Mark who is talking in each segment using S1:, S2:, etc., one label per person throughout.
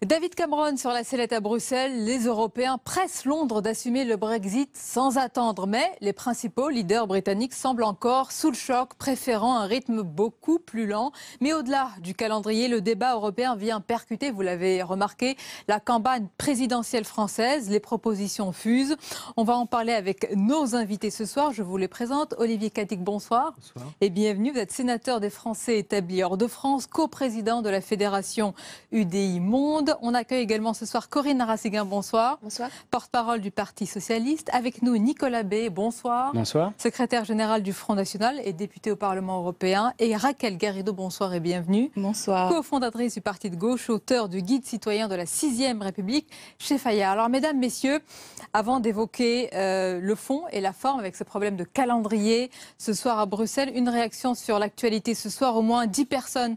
S1: David Cameron sur la sellette à Bruxelles, les Européens pressent Londres d'assumer le Brexit sans attendre. Mais les principaux leaders britanniques semblent encore sous le choc, préférant un rythme beaucoup plus lent. Mais au-delà du calendrier, le débat européen vient percuter, vous l'avez remarqué, la campagne présidentielle française. Les propositions fusent. On va en parler avec nos invités ce soir. Je vous les présente. Olivier Cadic, bonsoir.
S2: Bonsoir.
S1: Et bienvenue. Vous êtes sénateur des Français établis hors de France, coprésident de la Fédération UDI Monde. On accueille également ce soir Corinne Narassiguin, bonsoir.
S3: Bonsoir.
S1: Porte-parole du Parti Socialiste. Avec nous Nicolas Bay, bonsoir.
S2: Bonsoir.
S1: Secrétaire général du Front National et député au Parlement européen. Et Raquel Garrido, bonsoir et bienvenue.
S3: Bonsoir.
S1: Co-fondatrice du Parti de gauche, auteur du guide citoyen de la 6e République chez Fayard. Alors mesdames, messieurs, avant d'évoquer le fond et la forme avec ce problème de calendrier ce soir à Bruxelles, une réaction sur l'actualité ce soir. Au moins 10 personnes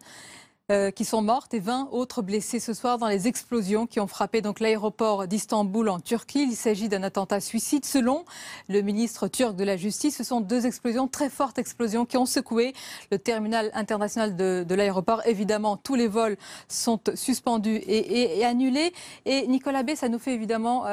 S1: qui sont mortes et 20 autres blessés ce soir dans les explosions qui ont frappé donc l'aéroport d'Istanbul en Turquie. Il s'agit d'un attentat suicide. Selon le ministre turc de la Justice, ce sont deux explosions, très fortes explosions, qui ont secoué le terminal international de l'aéroport. Évidemment, tous les vols sont suspendus et annulés. Et Nicolas Bay, ça nous fait évidemment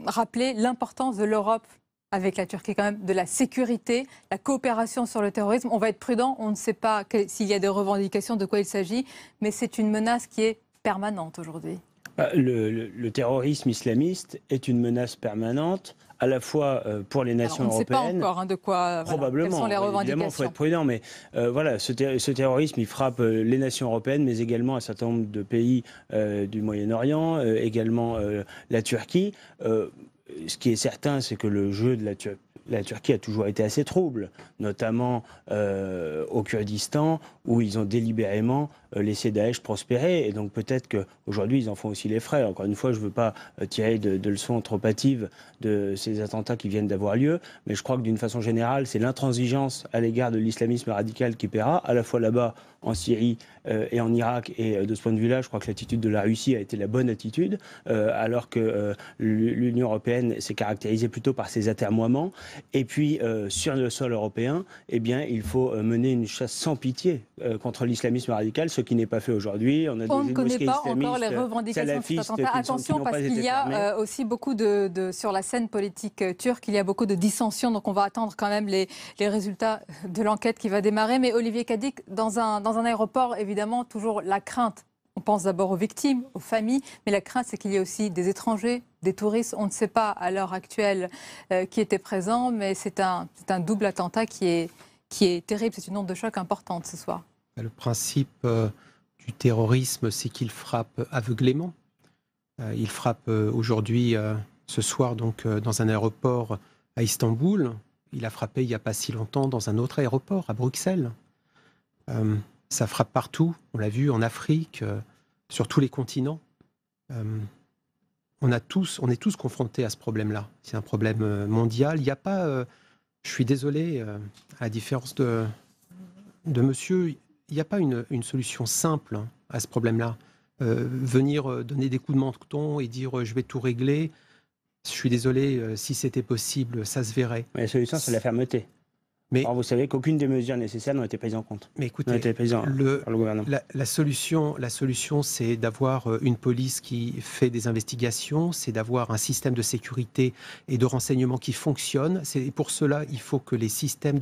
S1: rappeler l'importance de l'Europe avec la Turquie, quand même, de la sécurité, la coopération sur le terrorisme. On va être prudent, on ne sait pas s'il y a des revendications, de quoi il s'agit, mais c'est une menace qui est permanente aujourd'hui.
S2: Le terrorisme islamiste est une menace permanente, à la fois pour les nations européennes.
S1: On ne sait pas encore de quoi,
S2: probablement,
S1: quelles sont les revendications.
S2: Évidemment, il faut être prudent, mais voilà, ce terrorisme, il frappe les nations européennes, mais également un certain nombre de pays du Moyen-Orient, également la Turquie. Ce qui est certain, c'est que le jeu de la Turquie a toujours été assez trouble, notamment au Kurdistan, où ils ont délibérément laissé Daesh prospérer. Et donc peut-être qu'aujourd'hui, ils en font aussi les frais. Encore une fois, je ne veux pas tirer de leçons trop hâtives de ces attentats qui viennent d'avoir lieu, mais je crois que d'une façon générale, c'est l'intransigeance à l'égard de l'islamisme radical qui paiera, à la fois là-bas, en Syrie et en Irak. Et de ce point de vue-là, je crois que l'attitude de la Russie a été la bonne attitude, alors que l'Union européenne s'est caractérisée plutôt par ses atermoiements. Et puis, sur le sol européen, eh bien, il faut mener une chasse sans pitié contre l'islamisme radical, ce qui n'est pas fait aujourd'hui.
S1: On ne connaît pas encore les revendications de cet attentat. Attention, parce qu'il y a aussi beaucoup sur la scène politique turque, il y a beaucoup de dissensions, donc on va attendre quand même les résultats de l'enquête qui va démarrer. Mais Olivier Cadic, dans un aéroport, évidemment, toujours la crainte. On pense d'abord aux victimes, aux familles, mais la crainte, c'est qu'il y ait aussi des étrangers, des touristes. On ne sait pas à l'heure actuelle qui étaient présents, mais c'est un double attentat qui est terrible. C'est une onde de choc importante ce soir.
S4: Le principe du terrorisme, c'est qu'il frappe aveuglément. Il frappe aujourd'hui, ce soir, donc, dans un aéroport à Istanbul. Il a frappé il n'y a pas si longtemps dans un autre aéroport, à Bruxelles. Ça frappe partout. On l'a vu en Afrique, sur tous les continents. On est tous confrontés à ce problème-là. C'est un problème mondial. Il n'y a pas... je suis désolé, à la différence de monsieur, il n'y a pas une solution simple à ce problème-là. Venir donner des coups de menton et dire je vais tout régler, je suis désolé, si c'était possible, ça se verrait.
S2: Mais la solution, c'est la fermeté. Mais alors vous savez qu'aucune des mesures nécessaires n'ont été prises en compte.
S4: Mais écoutez,
S2: par le gouvernement.
S4: La solution, c'est d'avoir une police qui fait des investigations, c'est d'avoir un système de sécurité et de renseignement qui fonctionne. Pour cela, il faut que les systèmes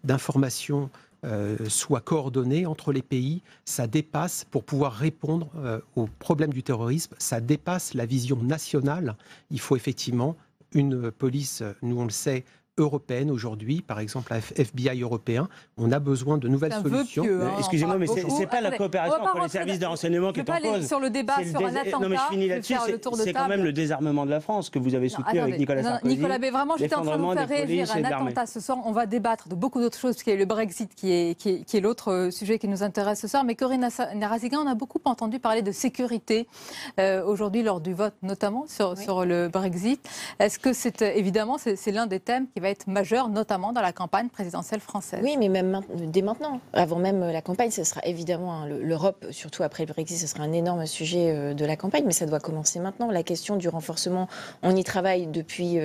S4: d'information soient coordonnés entre les pays. Ça dépasse, pour pouvoir répondre aux problèmes du terrorisme, ça dépasse la vision nationale. Il faut effectivement une police, nous on le sait, européenne aujourd'hui, par exemple la FBI européen, on a besoin de nouvelles solutions.
S2: Excusez-moi, mais c'est pas la coopération entre les services de renseignement qui est en cause.
S1: Sur le débat sur un attentat,
S2: non mais je finis là-dessus, c'est quand même le désarmement de la France que vous avez soutenu avec Nicolas Sarkozy.
S1: Nicolas Bay, vraiment, j'étais en train de vous faire réagir à un attentat ce soir. On va débattre de beaucoup d'autres choses, puisqu'il y a le Brexit qui est l'autre sujet qui nous intéresse ce soir. Mais Corinne Narassiguin, on a beaucoup entendu parler de sécurité aujourd'hui lors du vote, notamment sur le Brexit. Est-ce que c'est évidemment, c'est l'un des thèmes qui va être majeur, notamment dans la campagne présidentielle française.
S3: Oui, mais même dès maintenant, avant même la campagne, ce sera évidemment l'Europe, surtout après le Brexit, ce sera un énorme sujet de la campagne, mais ça doit commencer maintenant. La question du renforcement, on y travaille depuis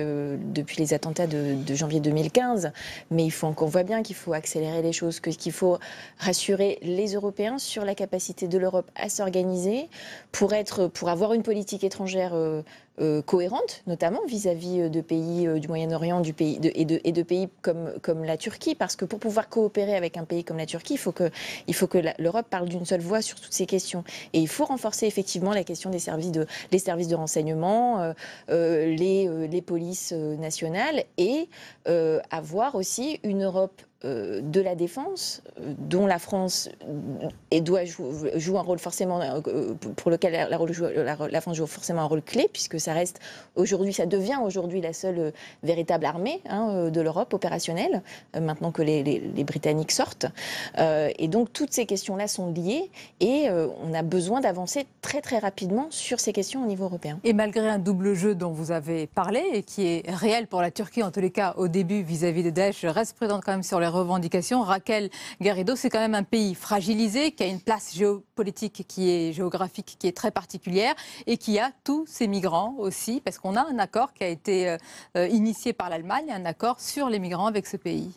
S3: les attentats de janvier 2015, mais on voit bien qu'il faut accélérer les choses, qu'il faut rassurer les Européens sur la capacité de l'Europe à s'organiser pour avoir une politique étrangère cohérente, notamment vis-à-vis de pays du Moyen-Orient et de pays comme la Turquie, parce que pour pouvoir coopérer avec un pays comme la Turquie, il faut que l'Europe parle d'une seule voix sur toutes ces questions. Et il faut renforcer effectivement la question des services de renseignement, les polices nationales, et avoir aussi une Europe de la défense, dont la France joue un rôle forcément, pour lequel la France joue forcément un rôle clé, puisque ça devient aujourd'hui la seule véritable armée de l'Europe opérationnelle, maintenant que les Britanniques sortent. Et donc toutes ces questions-là sont liées, et on a besoin d'avancer très très rapidement sur ces questions au niveau européen.
S1: Et malgré un double jeu dont vous avez parlé, et qui est réel pour la Turquie, en tous les cas au début vis-à-vis de Daesh, je reste prudente quand même sur les revendications. Raquel Garrido, c'est quand même un pays fragilisé, qui a une place géopolitique géographique qui est très particulière, et qui a tous ces migrants aussi, parce qu'on a un accord qui a été initié par l'Allemagne, un accord sur les migrants avec ce pays.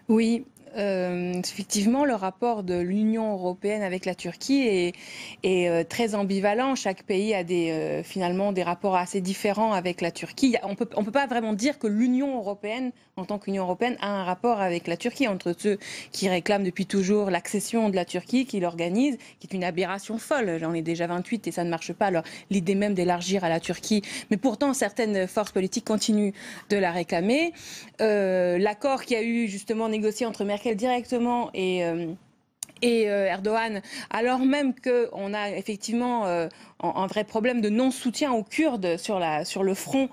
S5: Oui. Effectivement, le rapport de l'Union européenne avec la Turquie est très ambivalent. Chaque pays a finalement des rapports assez différents avec la Turquie. On peut pas vraiment dire que l'Union européenne, en tant qu'Union européenne, a un rapport avec la Turquie, entre ceux qui réclament depuis toujours l'accession de la Turquie, qui l'organisent, qui est une aberration folle. J'en ai déjà 28 et ça ne marche pas. Alors l'idée même d'élargir à la Turquie, mais pourtant certaines forces politiques continuent de la réclamer. L'accord qui a eu justement négocié entre Merkel directement et Erdogan, alors même qu'on a effectivement un vrai problème de non-soutien aux Kurdes sur le front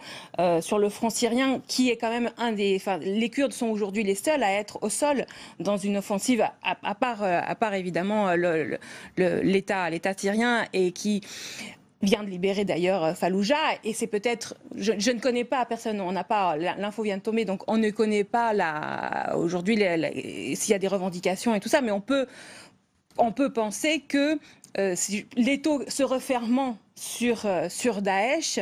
S5: syrien, qui est quand même les Kurdes sont aujourd'hui les seuls à être au sol dans une offensive, à part évidemment l'État syrien, et qui vient de libérer d'ailleurs Fallujah, et c'est peut-être, je ne connais pas, personne, on n'a pas, l'info vient de tomber, donc on ne connaît pas aujourd'hui s'il y a des revendications et tout ça, mais on peut penser que se refermant sur Daesh,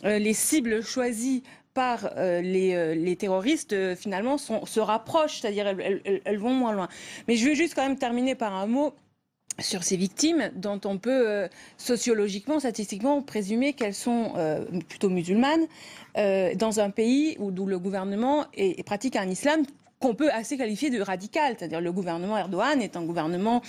S5: les cibles choisies par les terroristes finalement se rapprochent, c'est-à-dire elles vont moins loin. Mais je veux juste quand même terminer par un mot sur ces victimes dont on peut sociologiquement, statistiquement présumer qu'elles sont plutôt musulmanes, dans un pays où le gouvernement pratique un islam qu'on peut assez qualifier de radical, c'est-à-dire le gouvernement Erdogan est un gouvernement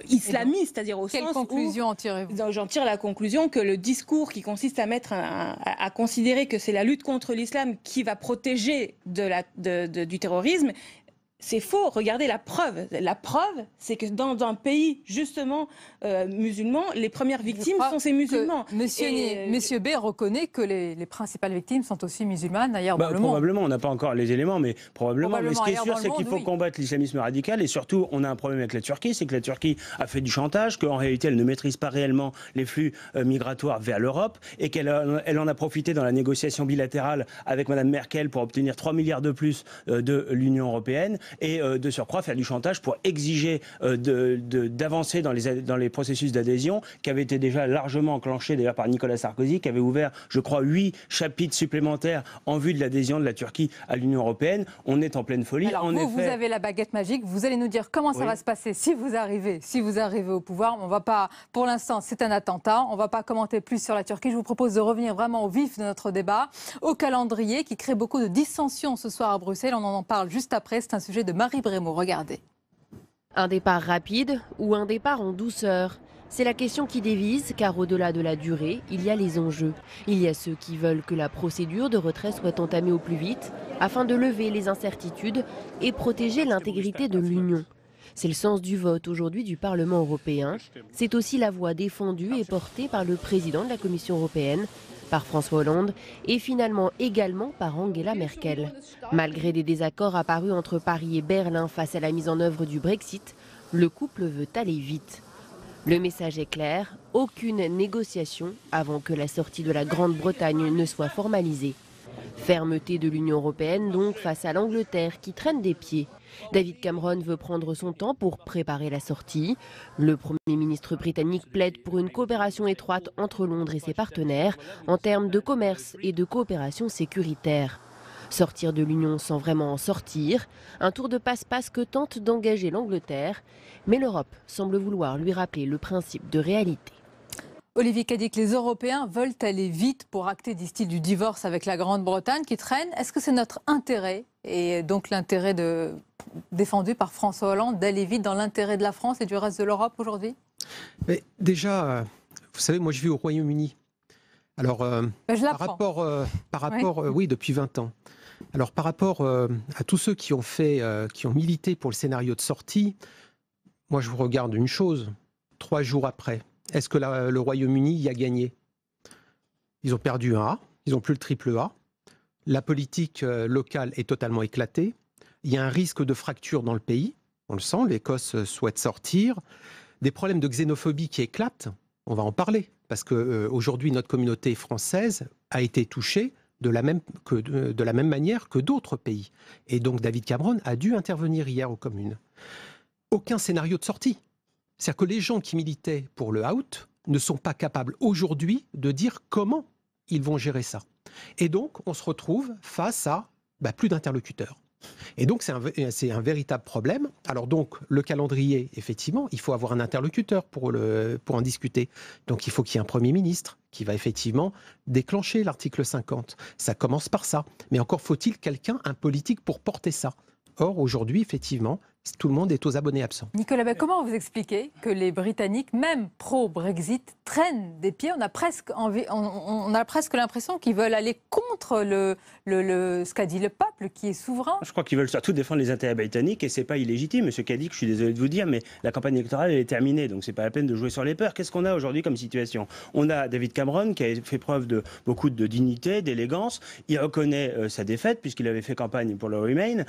S5: islamiste, c'est-à-dire au
S1: quelle
S5: sens
S1: conclusion
S5: où
S1: en tirez-vous ?
S5: J'en tire la conclusion que le discours qui consiste à considérer que c'est la lutte contre l'islam qui va protéger du terrorisme, c'est faux. Regardez la preuve. La preuve, c'est que dans un pays, justement, musulman, les premières victimes sont ces musulmans.
S1: Monsieur B reconnaît que les principales victimes sont aussi musulmanes, d'ailleurs, dans le monde.
S2: Probablement, on n'a pas encore les éléments, mais probablement. Mais ce qui est sûr, c'est qu'il faut combattre l'islamisme radical. Et surtout, on a un problème avec la Turquie, c'est que la Turquie a fait du chantage, qu'en réalité, elle ne maîtrise pas réellement les flux migratoires vers l'Europe, et qu'elle en a profité dans la négociation bilatérale avec Mme Merkel pour obtenir 3 milliards de plus de l'Union européenne. Et de surcroît faire du chantage pour exiger d'avancer dans les processus d'adhésion qui avaient été déjà largement enclenchés d'ailleurs par Nicolas Sarkozy, qui avait ouvert, je crois, 8 chapitres supplémentaires en vue de l'adhésion de la Turquie à l'Union européenne. On est en pleine folie.
S1: Alors vous avez la baguette magique, vous allez nous dire comment ça va se passer si vous arrivez au pouvoir. On va pas, pour l'instant, c'est un attentat, on ne va pas commenter plus sur la Turquie. Je vous propose de revenir vraiment au vif de notre débat, au calendrier qui crée beaucoup de dissensions ce soir à Bruxelles. On en parle juste après, c'est un sujet de Marie Brémaud, regardez.
S6: Un départ rapide ou un départ en douceur ? C'est la question qui dévise, car au-delà de la durée, il y a les enjeux. Il y a ceux qui veulent que la procédure de retrait soit entamée au plus vite, afin de lever les incertitudes et protéger l'intégrité de l'Union. C'est le sens du vote aujourd'hui du Parlement européen. C'est aussi la voix défendue et portée par le président de la Commission européenne, par François Hollande et finalement également par Angela Merkel. Malgré des désaccords apparus entre Paris et Berlin face à la mise en œuvre du Brexit, le couple veut aller vite. Le message est clair, aucune négociation avant que la sortie de la Grande-Bretagne ne soit formalisée. Fermeté de l'Union européenne donc face à l'Angleterre qui traîne des pieds. David Cameron veut prendre son temps pour préparer la sortie. Le Premier ministre britannique plaide pour une coopération étroite entre Londres et ses partenaires en termes de commerce et de coopération sécuritaire. Sortir de l'Union sans vraiment en sortir, un tour de passe-passe que tente d'engager l'Angleterre, mais l'Europe semble vouloir lui rappeler le principe de réalité.
S1: Olivier Cadic, les Européens veulent aller vite pour acter, disent-ils, du divorce avec la Grande-Bretagne qui traîne. Est-ce que c'est notre intérêt, et donc l'intérêt défendu par François Hollande, d'aller vite dans l'intérêt de la France et du reste de l'Europe aujourd'hui?
S4: Mais déjà, vous savez, moi je vis au Royaume-Uni. Alors, par rapport, oui, depuis 20 ans. Alors, par rapport à tous ceux qui ont milité pour le scénario de sortie, moi je vous regarde une chose, 3 jours après. Est-ce que le Royaume-Uni y a gagné? Ils ont perdu un A, ils n'ont plus le triple A. La politique locale est totalement éclatée. Il y a un risque de fracture dans le pays. On le sent, l'Écosse souhaite sortir. Des problèmes de xénophobie qui éclatent, on va en parler. Parce qu'aujourd'hui, notre communauté française a été touchée de la même manière que d'autres pays. Et donc David Cameron a dû intervenir hier aux communes. Aucun scénario de sortie. C'est-à-dire que les gens qui militaient pour le out ne sont pas capables aujourd'hui de dire comment ils vont gérer ça. Et donc, on se retrouve face à plus d'interlocuteurs. Et donc, c'est un véritable problème. Alors donc, le calendrier, effectivement, il faut avoir un interlocuteur pour en discuter. Donc, il faut qu'il y ait un Premier ministre qui va effectivement déclencher l'article 50. Ça commence par ça. Mais encore faut-il quelqu'un, un politique, pour porter ça. Or, aujourd'hui, effectivement, tout le monde est aux abonnés absents.
S1: Nicolas, comment vous expliquez que les Britanniques, même pro-Brexit, traînent des pieds? On a presque l'impression qu'ils veulent aller contre ce qu'a dit le peuple, qui est souverain.
S2: Je crois qu'ils veulent surtout défendre les intérêts britanniques et c'est pas illégitime. Monsieur Cadic, je suis désolé de vous dire, mais la campagne électorale elle est terminée, donc c'est pas la peine de jouer sur les peurs. Qu'est-ce qu'on a aujourd'hui comme situation? On a David Cameron qui a fait preuve de beaucoup de dignité, d'élégance. Il reconnaît sa défaite puisqu'il avait fait campagne pour le Remain.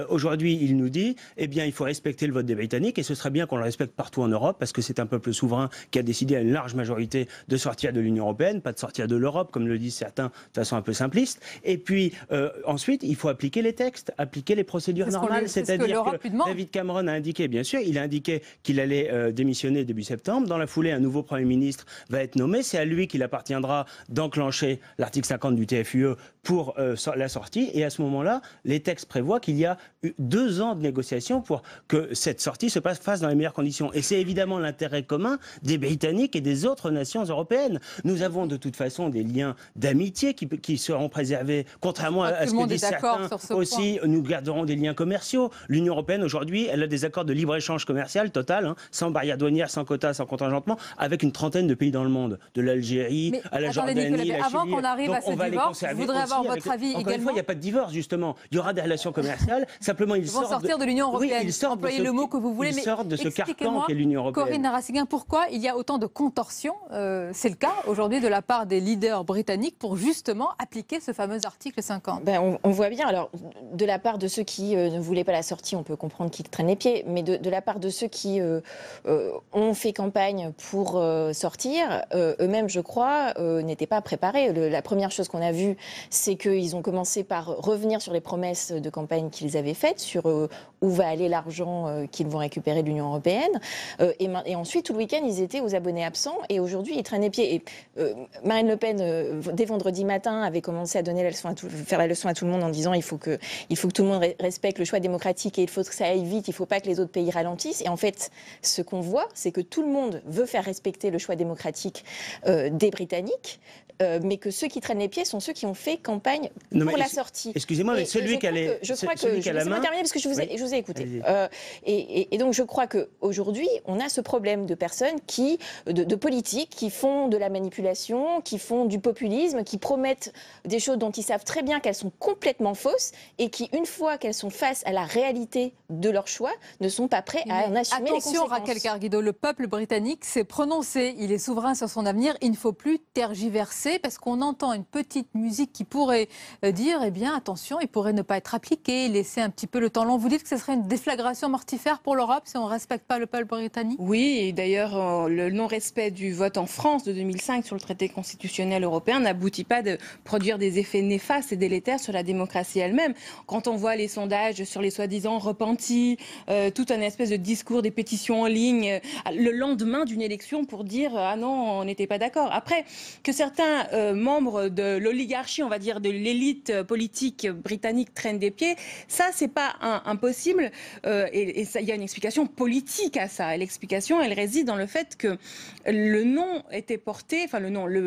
S2: Aujourd'hui, il nous dit, eh bien, il faut respecter le vote des Britanniques et ce serait bien qu'on le respecte partout en Europe parce que c'est un peuple souverain qui a décidé à une large majorité de sortir de l'Union européenne, pas de sortir de l'Europe comme le disent certains de façon un peu simpliste. Et puis ensuite, il faut appliquer les textes, appliquer les procédures normales, c'est-à-dire que David Cameron a indiqué, bien sûr, il a indiqué qu'il allait démissionner début septembre. Dans la foulée, un nouveau Premier ministre va être nommé. C'est à lui qu'il appartiendra d'enclencher l'article 50 du TFUE pour la sortie. Et à ce moment-là, les textes prévoient qu'il y a 2 ans de négociations pour que cette sortie se fasse dans les meilleures conditions. Et c'est évidemment l'intérêt commun des Britanniques et des autres nations européennes. Nous avons de toute façon des liens d'amitié qui seront préservés, contrairement à ce que disent certains aussi. Nous garderons des liens commerciaux. L'Union européenne aujourd'hui, elle a des accords de libre-échange commercial total, sans barrière douanière, sans quotas, sans contingentement, avec une trentaine de pays dans le monde, de l'Algérie à la Jordanie, la Chili.
S1: Avant qu'on arrive à ce divorce, je voudrais avoir votre avis également.
S2: Encore une fois, il n'y a pas de divorce justement. Il y aura des relations commerciales. Simplement, ils
S1: vont sortir de l'Union européenne.
S2: Oui,
S1: employez le mot que vous voulez,
S2: mais sortent de ce carcan qu'est l'Union européenne.
S1: Corinne Narassiguin, pourquoi il y a autant de contorsions, c'est le cas aujourd'hui de la part des leaders britanniques pour justement appliquer ce fameux article 50?
S3: On voit bien, alors de la part de ceux qui ne voulaient pas la sortie, on peut comprendre qu'ils traînent les pieds, mais de la part de ceux qui ont fait campagne pour sortir, eux-mêmes, je crois, n'étaient pas préparés. La première chose qu'on a vue, c'est qu'ils ont commencé par revenir sur les promesses de campagne qu'ils avaient faites, sur où va aller l'argent qu'ils vont récupérer de l'Union européenne. Et ensuite, tout le week-end, ils étaient aux abonnés absents. Et aujourd'hui, ils traînent les pieds. Et Marine Le Pen, dès vendredi matin, avait commencé à donner faire la leçon à tout le monde en disant il faut que tout le monde respecte le choix démocratique et il faut que ça aille vite, il ne faut pas que les autres pays ralentissent. Et en fait, ce qu'on voit, c'est que tout le monde veut faire respecter le choix démocratique des Britanniques, mais que ceux qui traînent les pieds sont ceux qui ont fait campagne pour la sortie.
S2: Excusez-moi, mais celui qui a la main...
S3: Je vais terminer parce que je vous ai écouté. Et donc je crois qu'aujourd'hui, on a ce problème de personnes de politiques qui font de la manipulation, qui font du populisme, qui promettent des choses dont ils savent très bien qu'elles sont complètement fausses et qui, une fois qu'elles sont face à la réalité de leur choix, ne sont pas prêts à en assumer les conséquences.
S1: Attention, Raquel Garguido, le peuple britannique s'est prononcé. Il est souverain sur son avenir. Il ne faut plus tergiverser. avancé parce qu'on entend une petite musique qui pourrait dire, eh bien, attention, il pourrait ne pas être appliqué, laisser un petit peu le temps long. Vous dites que ce serait une déflagration mortifère pour l'Europe si on ne respecte pas le peuple britannique?
S5: Oui, et d'ailleurs, le non-respect du vote en France de 2005 sur le traité constitutionnel européen n'aboutit pas de produire des effets néfastes et délétères sur la démocratie elle-même. Quand on voit les sondages sur les soi-disant repentis, tout un espèce de discours, des pétitions en ligne, le lendemain d'une élection pour dire « Ah non, on n'était pas d'accord ». Après, que certains membres de l'oligarchie, on va dire de l'élite politique britannique traînent des pieds, ça, c'est pas impossible. Et ça, il y a une explication politique à ça. Et l'explication, elle réside dans le fait que le non était porté, enfin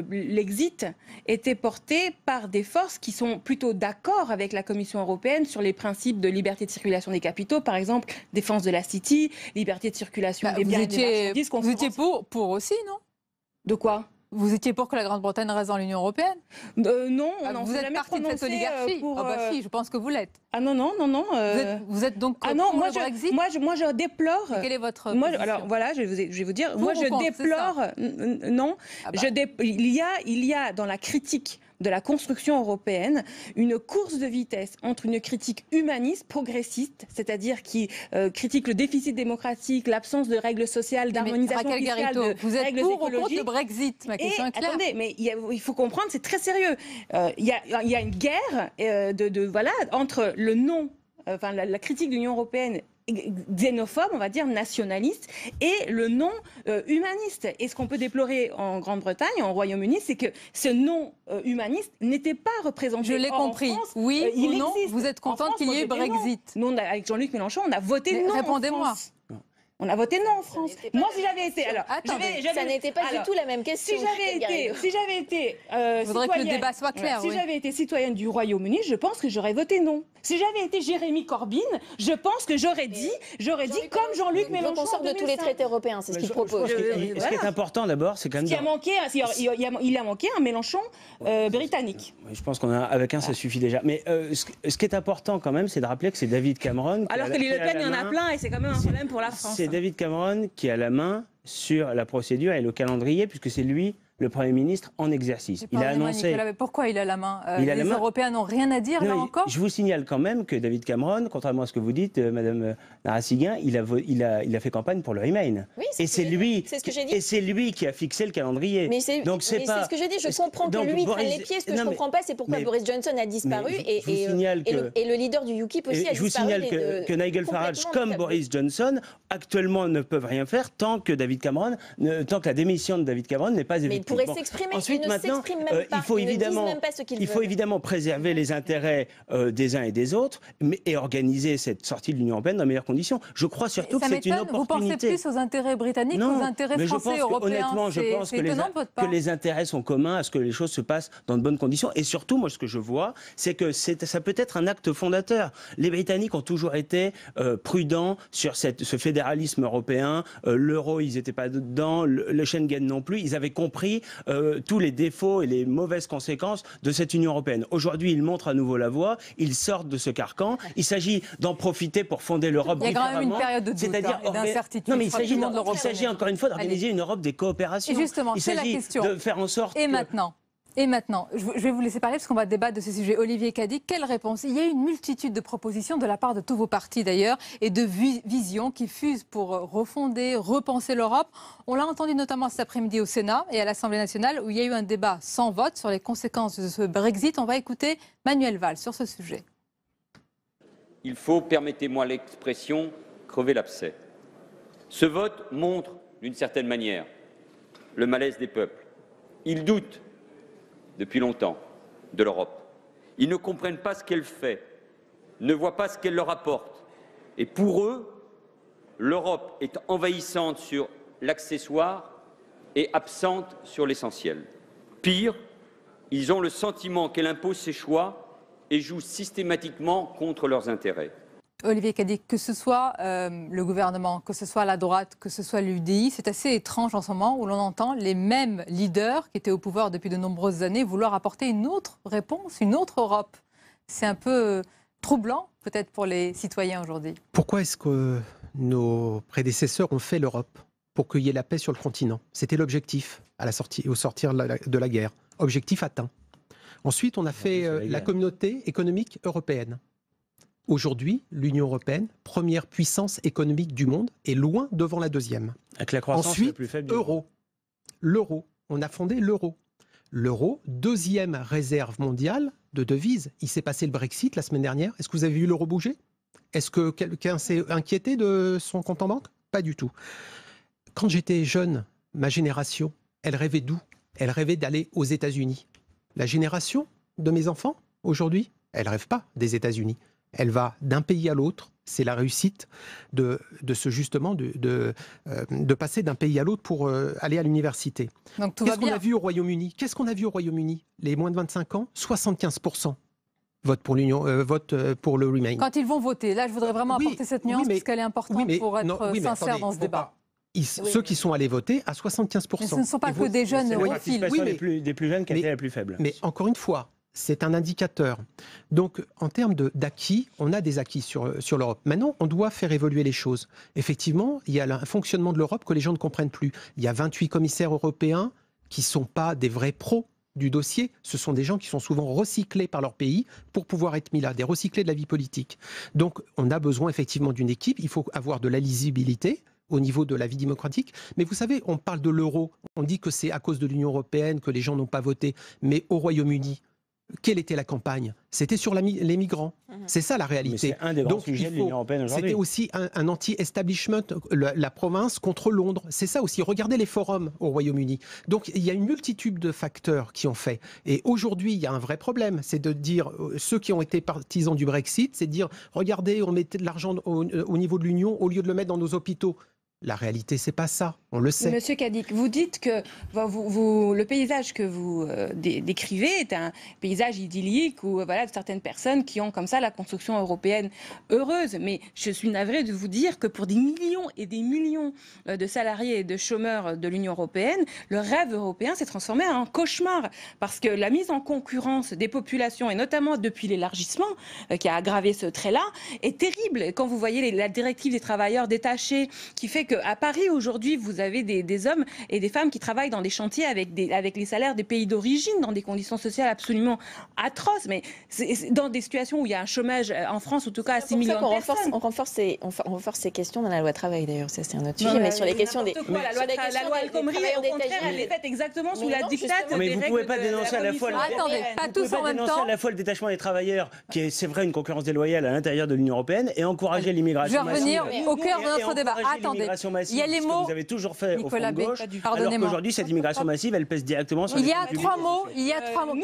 S5: l'exit était porté par des forces qui sont plutôt d'accord avec la Commission européenne sur les principes de liberté de circulation des capitaux, par exemple, défense de la City, liberté de circulation des biens et des marchandises.
S1: Vous étiez pour aussi, non?
S5: De quoi?
S1: Vous étiez pour que la Grande-Bretagne reste dans l'Union européenne?
S5: Non, on n'en
S1: vous
S5: s'est
S1: êtes
S5: jamais
S1: partie de cette
S5: prononcé
S1: oligarchie.
S5: pour...
S1: Ah bah si, je pense que vous l'êtes.
S5: Ah non.
S1: Vous êtes donc
S5: ah non,
S1: pour
S5: moi
S1: le Brexit?
S5: moi je déplore...
S1: Et quelle est votre
S5: moi,
S1: position?
S5: alors voilà, je vais vous dire,
S1: Pour
S5: moi
S1: ou
S5: je
S1: contre,
S5: déplore... Non,
S1: Ah bah.
S5: il y a dans la critique de la construction européenne une course de vitesse entre une critique humaniste, progressiste, c'est-à-dire qui critique le déficit démocratique, l'absence de règles sociales, d'harmonisation
S1: Raquel
S5: fiscale,
S1: Garrido, vous êtes
S5: règles
S1: pour ou contre
S5: écologiques.
S1: le Brexit? Ma question est claire.
S5: Attendez, mais il faut comprendre, c'est très sérieux. Il y a une guerre voilà, entre le non, enfin la critique de l'Union européenne xénophobe, on va dire nationaliste, et le non humaniste. Et ce qu'on peut déplorer en Grande-Bretagne, en Royaume-Uni, c'est que ce non humaniste n'était pas représenté.
S1: Je l'ai compris.
S5: En France,
S1: oui ou non,
S5: existe.
S1: vous êtes contente qu'il y ait eu Brexit?
S5: Non, avec Jean-Luc Mélenchon, on a voté non.
S1: Répondez-moi.
S5: En France. On a voté non en France. Moi, si j'avais été... Alors,
S1: attendez,
S3: ça n'était pas du tout la même question.
S5: Si j'avais été
S1: je voudrais que le débat soit clair.
S5: Si j'avais été citoyenne du Royaume-Uni, je pense que j'aurais voté non. Si j'avais été Jérémy Corbyn, je pense que j'aurais dit comme Jean-Luc Mélenchon.
S3: Donc on sort de tous les traités européens, c'est ce qu'il propose.
S2: Ce qui est important d'abord, c'est quand même...
S5: Il a manqué un Mélenchon britannique.
S2: Je pense avec un, ça suffit déjà. Mais ce qui est important quand même, c'est de rappeler que c'est David Cameron...
S5: Alors que les Le Pen, il y en a plein et c'est quand même un problème pour la France.
S2: C'est David Cameron qui a la main sur la procédure et le calendrier, puisque c'est lui le Premier ministre en exercice. Il a annoncé...
S1: Nicolas, mais pourquoi il a la main?
S2: Les
S1: Européens n'ont rien à dire, là encore?
S2: Je vous signale quand même que David Cameron, contrairement à ce que vous dites, Madame Narassiguin, il a fait campagne pour le Remain.
S3: Oui,
S2: c'est lui qui a fixé le calendrier. Donc c'est
S3: ce que j'ai dit, je comprends que lui prenne les pieds. Ce que je ne comprends pas, c'est pourquoi Boris Johnson a disparu et le leader du UKIP aussi a disparu.
S2: Je vous signale que Nigel Farage, comme Boris Johnson, actuellement ne peuvent rien faire tant que la démission de David Cameron n'est pas évitée.
S3: Pourrait s'exprimer.
S2: Ensuite, maintenant,
S3: il faut
S2: évidemment préserver les intérêts des uns et des autres, et organiser cette sortie de l'Union européenne dans les meilleures conditions. Je crois surtout que c'est une opportunité.
S1: Vous pensez plus aux intérêts britanniques qu'aux intérêts français et européens?
S2: Honnêtement, je pense que les intérêts sont communs à ce que les choses se passent dans de bonnes conditions. Et surtout, moi, ce que je vois, c'est que ça peut être un acte fondateur. Les Britanniques ont toujours été prudents sur ce fédéralisme européen. L'euro, ils n'étaient pas dedans. Le Schengen non plus. Ils avaient compris tous les défauts et les mauvaises conséquences de cette Union européenne. Aujourd'hui, ils montrent à nouveau la voie, ils sortent de ce carcan. Il s'agit d'en profiter pour fonder l'Europe différemment.
S1: Il y a quand même une période de doute et d'incertitude.
S2: Non, mais il s'agit encore une fois d'organiser une Europe des coopérations.
S1: Et justement,
S2: il s'agit de faire en sorte
S1: Et maintenant, je vais vous laisser parler parce qu'on va débattre de ce sujet. Olivier Cadic, quelle réponse? Il y a eu une multitude de propositions de la part de tous vos partis d'ailleurs et de visions qui fusent pour refonder, repenser l'Europe. On l'a entendu notamment cet après-midi au Sénat et à l'Assemblée nationale où il y a eu un débat sans vote sur les conséquences de ce Brexit. On va écouter Manuel Valls sur ce sujet.
S7: Il faut, permettez-moi l'expression, crever l'abcès. Ce vote montre, d'une certaine manière, le malaise des peuples. Ils doutent depuis longtemps de l'Europe. Ils ne comprennent pas ce qu'elle fait, ne voient pas ce qu'elle leur apporte. Et pour eux, l'Europe est envahissante sur l'accessoire et absente sur l'essentiel. Pire, ils ont le sentiment qu'elle impose ses choix et joue systématiquement contre leurs intérêts.
S1: Olivier Cadic, que ce soit le gouvernement, que ce soit la droite, que ce soit l'UDI, c'est assez étrange en ce moment où l'on entend les mêmes leaders qui étaient au pouvoir depuis de nombreuses années vouloir apporter une autre réponse, une autre Europe. C'est un peu troublant peut-être pour les citoyens aujourd'hui.
S4: Pourquoi est-ce que nos prédécesseurs ont fait l'Europe? Pour qu'il y ait la paix sur le continent. C'était l'objectif au sortir de la guerre. Objectif atteint. Ensuite, on a fait la communauté économique européenne. Aujourd'hui, l'Union européenne, première puissance économique du monde, est loin devant la deuxième.
S2: Avec la croissance
S4: Ensuite,
S2: la plus faible.
S4: L'euro. On a fondé l'euro. L'euro, deuxième réserve mondiale de devises. Il s'est passé le Brexit la semaine dernière. Est-ce que vous avez vu l'euro bouger? Est-ce que quelqu'un s'est inquiété de son compte en banque? Pas du tout. Quand j'étais jeune, ma génération, elle rêvait d'où? Elle rêvait d'aller aux États-Unis. La génération de mes enfants, aujourd'hui, elle ne rêve pas des États-Unis. Elle va d'un pays à l'autre. C'est la réussite de passer d'un pays à l'autre pour aller à l'université. Qu'est-ce qu'on a vu au Royaume-Uni? Qu'est-ce qu'on a vu au Royaume-Uni? Les moins de 25 ans, 75% vote pour le Remain.
S1: Quand ils vont voter, là je voudrais vraiment apporter cette nuance parce qu'elle est importante pour être sincère dans ce débat.
S4: Ceux qui sont allés voter à 75%.
S1: Mais ce ne sont pas que des jeunes europhiles.
S2: Des plus jeunes qui étaient la plus faible.
S4: Mais encore une fois, c'est un indicateur. Donc, en termes d'acquis, on a des acquis sur l'Europe. Maintenant, on doit faire évoluer les choses. Effectivement, il y a un fonctionnement de l'Europe que les gens ne comprennent plus. Il y a 28 commissaires européens qui ne sont pas des vrais pros du dossier. Ce sont des gens qui sont souvent recyclés par leur pays pour pouvoir être mis là, des recyclés de la vie politique. Donc, on a besoin effectivement d'une équipe. Il faut avoir de la lisibilité au niveau de la vie démocratique. Mais vous savez, on parle de l'euro. On dit que c'est à cause de l'Union européenne que les gens n'ont pas voté. Mais au Royaume-Uni, quelle était la campagne? C'était sur les migrants. C'est ça la réalité.
S2: C'est un des grands sujets de l'Union européenne aujourd'hui.
S4: C'était aussi un anti-establishment, la province contre Londres. C'est ça aussi. Regardez les forums au Royaume-Uni. Donc il y a une multitude de facteurs qui ont fait. Et aujourd'hui, il y a un vrai problème. C'est de dire, ceux qui ont été partisans du Brexit, c'est de dire, regardez, on mettait de l'argent au niveau de l'Union au lieu de le mettre dans nos hôpitaux. La réalité, c'est pas ça, on le sait.
S5: Monsieur Cadic, vous dites que le paysage que vous décrivez est un paysage idyllique où voilà, certaines personnes qui ont comme ça la construction européenne heureuse. Mais je suis navrée de vous dire que pour des millions et des millions de salariés et de chômeurs de l'Union européenne, le rêve européen s'est transformé en cauchemar. Parce que la mise en concurrence des populations, et notamment depuis l'élargissement qui a aggravé ce trait-là, est terrible. Quand vous voyez la directive des travailleurs détachés qui fait qu'à Paris, aujourd'hui, vous avez des hommes et des femmes qui travaillent dans des chantiers avec les salaires des pays d'origine, dans des conditions sociales absolument atroces. Mais c'est dans des situations où il y a un chômage, en France, en tout cas, à 6 millions de personnes.
S3: On renforce ces questions dans la loi travail, d'ailleurs. Ça, c'est un autre sujet. Mais sur les questions des...
S5: La loi El Khomri, au contraire, elle est faite exactement sous la dictate des règles.
S2: Mais vous ne pouvez pas dénoncer à la fois
S1: le
S2: détachement des travailleurs, qui est, c'est vrai, une concurrence déloyale à l'intérieur de l'Union européenne, et encourager l'immigration massive.
S1: Je vais revenir au cœur de notre débat. Attendez.
S2: Il y a les mots. Vous avez toujours fait au fond de gauche, alors qu'aujourd'hui, cette immigration massive, elle pèse directement sur les
S1: Il y a trois mots.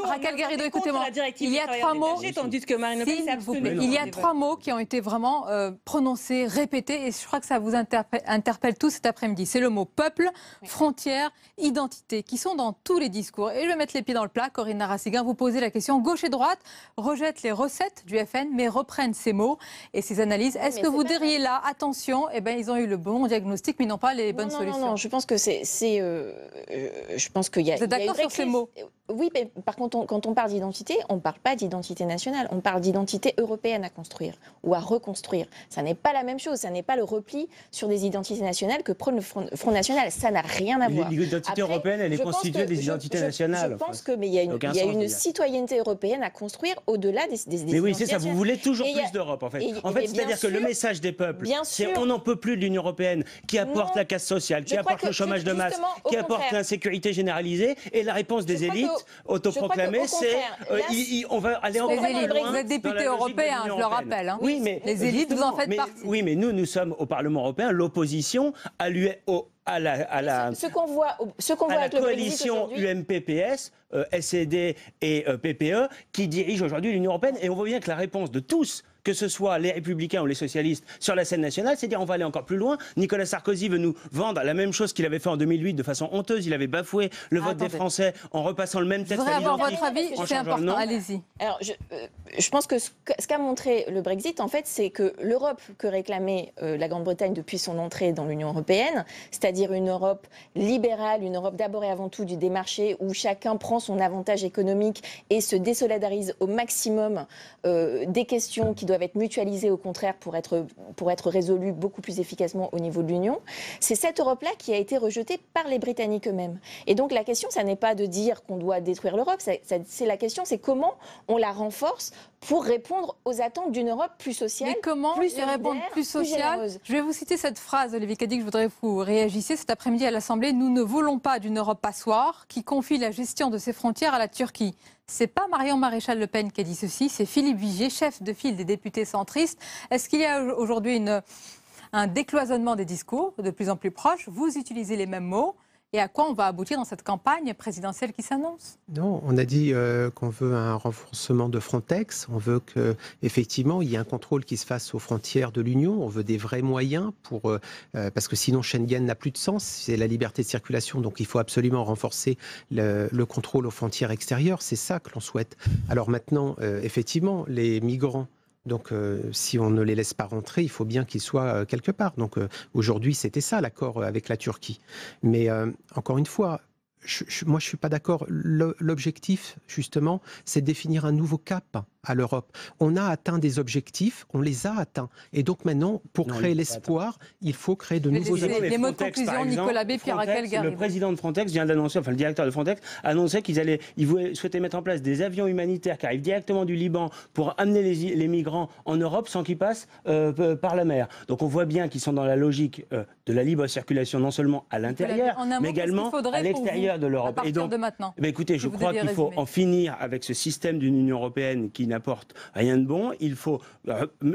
S1: Raquel Garrido, écoutez-moi. Il y a trois mots. Il y a trois mots qui ont été vraiment prononcés, répétés, et je crois que ça vous interpelle tous cet après-midi. C'est le mot peuple, frontière, identité, qui sont dans tous les discours. Et je vais mettre les pieds dans le plat. Corinne Narassiguin, vous posez la question. Gauche et droite rejettent les recettes du FN, mais reprennent ces mots et ces analyses. Est-ce que vous diriez là, attention, ils ont eu le bon diagnostic, mais ils n'ont pas les bonnes solutions?
S3: Non, je pense que je pense qu'il y a.
S1: Vous êtes d'accord sur ces mots?
S3: Oui, mais par contre, quand on parle d'identité, on ne parle pas d'identité nationale. On parle d'identité européenne à construire ou à reconstruire. Ça n'est pas la même chose. Ça n'est pas le repli sur des identités nationales que prône le Front National. Ça n'a rien à voir.
S2: L'identité européenne, elle est constituée des identités nationales.
S3: Je pense qu'il y a une citoyenneté européenne à construire au-delà des
S2: mais oui, c'est ça. Vous voulez toujours plus d'Europe, en fait. C'est-à-dire que le message des peuples, c'est on n'en peut plus de l'Union européenne, qui apporte la casse sociale, qui apporte le chômage de masse, qui apporte l'insécurité généralisée, et la réponse des élites autoproclamées, c'est on va aller encore plus loin.
S1: Vous êtes député européen, je le rappelle.
S2: Oui, mais
S1: les élites, vous en faites partie.
S2: Oui, mais nous sommes au Parlement européen l'opposition à la coalition UMP-PS, SED et PPE qui dirige aujourd'hui l'Union européenne. Et on voit bien que la réponse de tous, que ce soit les Républicains ou les socialistes, sur la scène nationale, c'est dire on va aller encore plus loin. Nicolas Sarkozy veut nous vendre la même chose qu'il avait fait en 2008 de façon honteuse. Il avait bafoué le vote des Français en repassant le même texte.
S1: Je voudrais avoir votre avis, c'est important, allez-y.
S3: Alors, je pense que ce qu'a montré le Brexit, en fait, c'est que l'Europe que réclamait la Grande-Bretagne depuis son entrée dans l'Union européenne, c'est-à-dire c'est-à-dire une Europe libérale, une Europe d'abord et avant tout des marchés où chacun prend son avantage économique et se désolidarise au maximum des questions qui doivent être mutualisées au contraire pour être résolues beaucoup plus efficacement au niveau de l'Union. C'est cette Europe-là qui a été rejetée par les Britanniques eux-mêmes. Et donc la question, ça n'est pas de dire qu'on doit détruire l'Europe, c'est la question, c'est comment on la renforce pour répondre aux attentes d'une Europe plus sociale,
S1: mais comment
S3: plus
S1: y répondre, plus sociale? Je vais vous citer cette phrase, Olivier Cadic, je voudrais que vous réagissiez cet après-midi à l'Assemblée. Nous ne voulons pas d'une Europe passoire qui confie la gestion de ses frontières à la Turquie. C'est pas Marion Maréchal Le Pen qui a dit ceci, c'est Philippe Vigier, chef de file des députés centristes. Est-ce qu'il y a aujourd'hui un décloisonnement des discours de plus en plus proches? Vous utilisez les mêmes mots. Et à quoi on va aboutir dans cette campagne présidentielle qui s'annonce?
S4: Non, on a dit qu'on veut un renforcement de Frontex. On veut qu'effectivement, il y ait un contrôle qui se fasse aux frontières de l'Union. On veut des vrais moyens parce que sinon Schengen n'a plus de sens. C'est la liberté de circulation, donc il faut absolument renforcer le contrôle aux frontières extérieures. C'est ça que l'on souhaite. Alors maintenant, effectivement, les migrants, donc si on ne les laisse pas rentrer, il faut bien qu'ils soient quelque part. Donc aujourd'hui, c'était ça l'accord avec la Turquie. Mais encore une fois, moi je ne suis pas d'accord. L'objectif, justement, c'est de définir un nouveau cap à l'Europe. On a atteint des objectifs, on les a atteints. Et donc maintenant, pour créer l'espoir, il faut créer de nouveaux objectifs.
S1: Les mots de conclusion, Nicolas B, Pierre-Raquel Garrido.
S2: Le président de Frontex vient d'annoncer, enfin le directeur de Frontex, annonçait qu'ils souhaitaient mettre en place des avions humanitaires qui arrivent directement du Liban pour amener les migrants en Europe sans qu'ils passent par la mer. Donc on voit bien qu'ils sont dans la logique de la libre circulation, non seulement à l'intérieur, mais également à l'extérieur de l'Europe.
S1: Et donc, de maintenant,
S2: écoutez, je crois qu'il faut en finir avec ce système d'une Union européenne qui n'apporte rien de bon. Il faut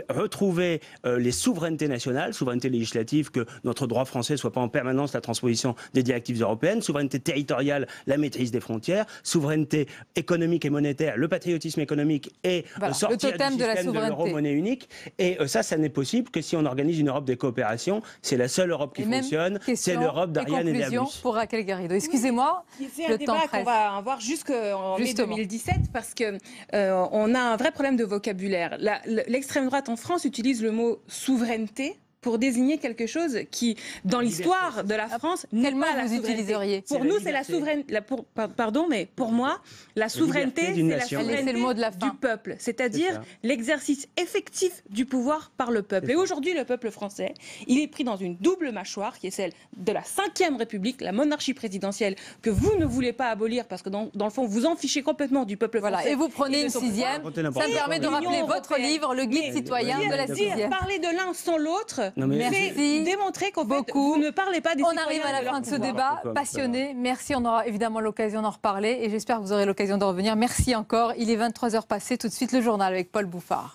S2: retrouver les souverainetés nationales, souveraineté législative, que notre droit français ne soit pas en permanence la transposition des directives européennes, souveraineté territoriale, la maîtrise des frontières, souveraineté économique et monétaire, le patriotisme économique et sortir du système de l'euro-monnaie unique. Et ça n'est possible que si on organise une Europe des coopérations. C'est la seule Europe qui fonctionne. C'est l'Europe d'Ariane et d'Airbus.
S1: Pour Raquel Garrido. Excusez-moi.
S5: C'est un débat qu'on va avoir jusqu'en mai 2017 parce qu'on a un vrai problème de vocabulaire. L'extrême droite en France utilise le mot souveraineté pour désigner quelque chose qui, dans l'histoire de la France, n'est pas la souveraineté. Pour nous, c'est la souveraineté. Pardon, mais pour moi, la souveraineté, c'est la souveraineté du peuple. C'est-à-dire l'exercice effectif du pouvoir par le peuple. Et aujourd'hui, le peuple français, il est pris dans une double mâchoire, qui est celle de la Ve République, la monarchie présidentielle, que vous ne voulez pas abolir, parce que dans le fond, vous en fichez complètement du peuple français.
S1: Voilà, et vous prenez une sixième. Ça me permet de rappeler votre livre, Le Guide citoyen de la sixième.
S5: Parler de l'un sans l'autre,
S1: merci.
S5: Démontrer qu'en fait, vous ne parlez pas des citoyens.
S1: On arrive à la fin de ce débat passionné. Merci, on aura évidemment l'occasion d'en reparler et j'espère que vous aurez l'occasion de revenir. Merci encore. Il est 23h passé. Tout de suite, le journal avec Paul Bouffard.